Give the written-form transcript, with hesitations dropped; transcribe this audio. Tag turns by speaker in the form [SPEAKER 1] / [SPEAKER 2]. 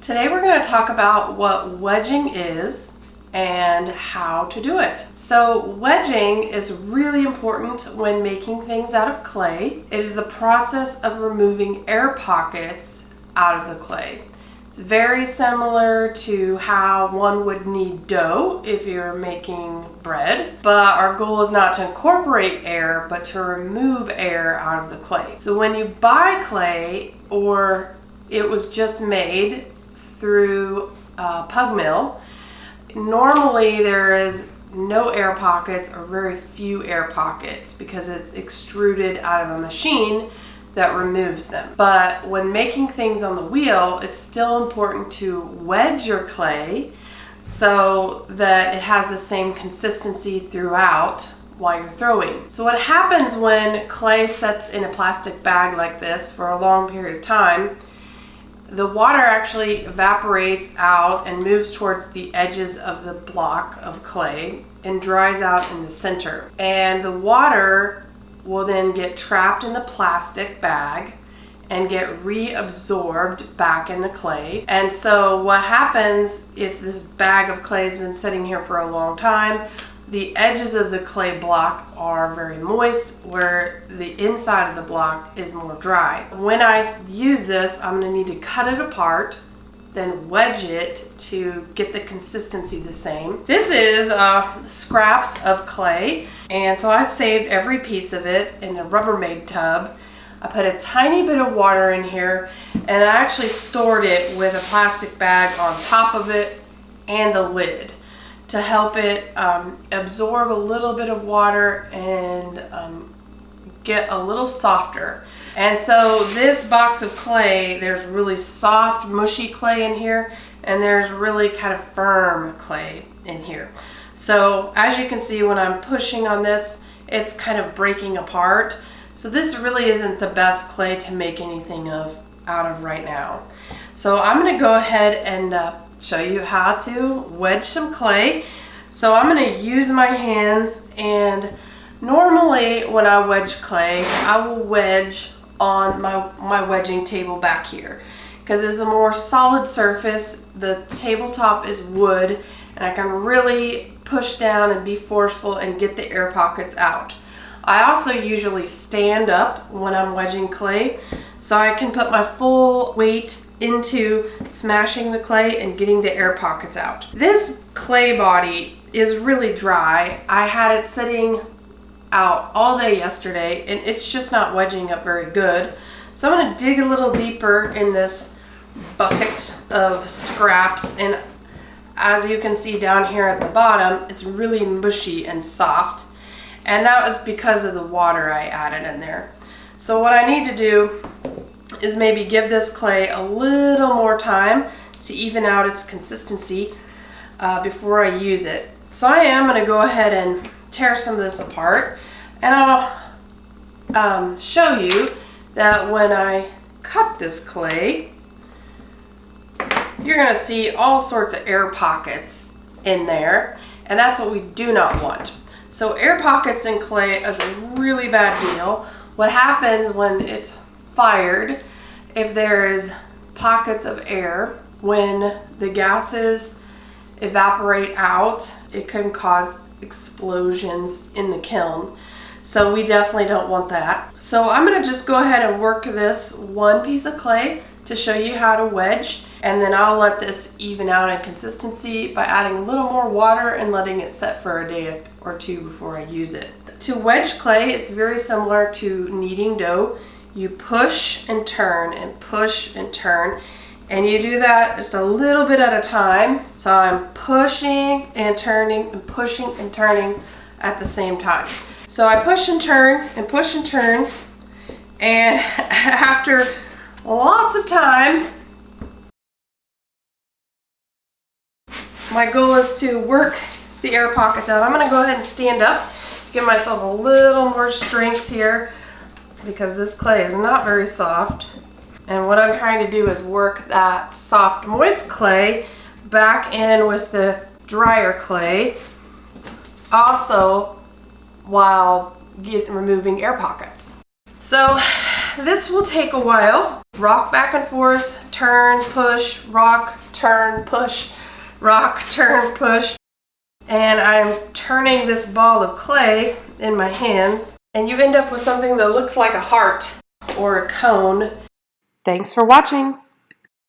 [SPEAKER 1] Today we're going to talk about what wedging is and how to do it. So wedging is really important when making things out of clay. It is the process of removing air pockets out of the clay. It's very similar to how one would knead dough if you're making bread, but our goal is not to incorporate air, but to remove air out of the clay. So when you buy clay, or it was just made through a pug mill, normally there is no air pockets or very few air pockets because it's extruded out of a machine that removes them. But when making things on the wheel, it's still important to wedge your clay so that it has the same consistency throughout while you're throwing. So what happens when clay sets in a plastic bag like this for a long period of time, the water actually evaporates out and moves towards the edges of the block of clay and dries out in the center. And the water will then get trapped in the plastic bag and get reabsorbed back in the clay. And so what happens if this bag of clay has been sitting here for a long time, the edges of the clay block are very moist, where the inside of the block is more dry. When I use this, I'm going to need to cut it apart, then wedge it to get the consistency the same. This is scraps of clay, and so I saved every piece of it in a Rubbermaid tub. I put a tiny bit of water in here, and I actually stored it with a plastic bag on top of it and the lid to help it absorb a little bit of water and get a little softer. And so this box of clay, there's really soft, mushy clay in here, and there's really kind of firm clay in here. So as you can see, when I'm pushing on this, it's kind of breaking apart. So this really isn't the best clay to make anything out of right now. So I'm going to go ahead and show you how to wedge some clay. So I'm going to use my hands, and normally when I wedge clay, I will wedge on my wedging table back here because it's a more solid surface. The tabletop is wood, and I can really push down and be forceful and get the air pockets out. I also usually stand up when I'm wedging clay so I can put my full weight into smashing the clay and getting the air pockets out. This clay body is really dry. I had it sitting out all day yesterday, and it's just not wedging up very good. So I'm going to dig a little deeper in this bucket of scraps, and as you can see down here at the bottom, it's really mushy and soft, and that was because of the water I added in there. So what I need to do is maybe give this clay a little more time to even out its consistency before I use it. So I am going to go ahead and tear some of this apart, and I'll show you that when I cut this clay, you're going to see all sorts of air pockets in there, and that's what we do not want. So air pockets in clay is a really bad deal. What happens when it's fired, if there is pockets of air, when the gases evaporate out, it can cause explosions in the kiln. So we definitely don't want that. So I'm going to just go ahead and work this one piece of clay to show you how to wedge, and then I'll let this even out in consistency by adding a little more water and letting it set for a day or two before I use it. To wedge clay, it's very similar to kneading dough. You push and turn and push and turn, and you do that just a little bit at a time. So I'm pushing and turning and pushing and turning at the same time. So I push and turn and push and turn, and after lots of time, my goal is to work the air pockets out. I'm going to go ahead and stand up to give myself a little more strength here because this clay is not very soft. And what I'm trying to do is work that soft, moist clay back in with the drier clay, also while removing air pockets. So this will take a while. Rock back and forth, turn, push, rock, turn, push, rock, turn, push. And I'm turning this ball of clay in my hands, and you end up with something that looks like a heart or a cone. Thanks for watching.